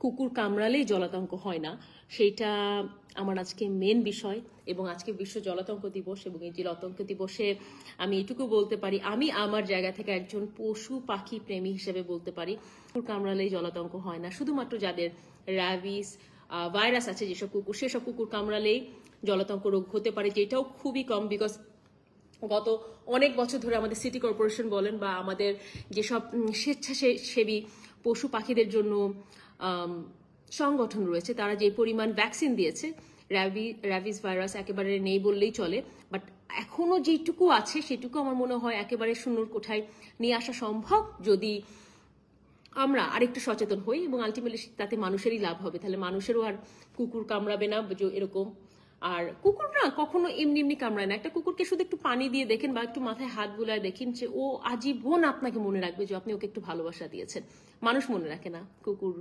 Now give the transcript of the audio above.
কুকুর কামড়ালেই জলাতঙ্ক হয় না, সেইটা আমার আজকে মেন বিষয়। এবং আজকে বিশ্ব জলাতঙ্ক দিবস, এবং এই জলাতঙ্ক দিবসে আমি এটুকু বলতে পারি, আমি আমার জায়গা থেকে একজন পশু পাখি প্রেমী হিসেবে বলতে পারি, কুকুর কামড়ালেই জলাতঙ্ক হয় না। শুধুমাত্র যাদের র্যাবিস ভাইরাস আছে যেসব কুকুর, সেসব কুকুর কামড়ালেই জলাতঙ্ক রোগ হতে পারে, যেটাও খুবই কম। বিকজ গত অনেক বছর ধরে আমাদের সিটি কর্পোরেশন বলেন বা আমাদের যেসব স্বেচ্ছাসেবী পশু পাখিদের জন্য সংগঠন রয়েছে, তারা যে পরিমাণ ভ্যাকসিন দিয়েছে, র্যাবিস ভাইরাস একেবারে নেই বললেই চলে। বাট এখনো যেটুকু আছে সেটুকু আমার মনে হয় একেবারে শূন্যর কোঠায় নিয়ে আসা সম্ভব যদি আমরা আরেকটু সচেতন হই, এবং আলটিমেটলি তাতে মানুষেরই লাভ হবে। তাহলে মানুষেরও আর কুকুর কামড়াবে না এরকম। আর কুকুর না কখনো এমনি এমনি কামড়ায় না। একটা কুকুরকে শুধু একটু পানি দিয়ে দেখেন বা একটু মাথায় হাত বুলায় দেখেন, যে ও আজীবন আপনাকে মনে রাখবে যে আপনি ওকে একটু ভালোবাসা দিয়েছেন। মানুষ মনে রাখে না, কুকুর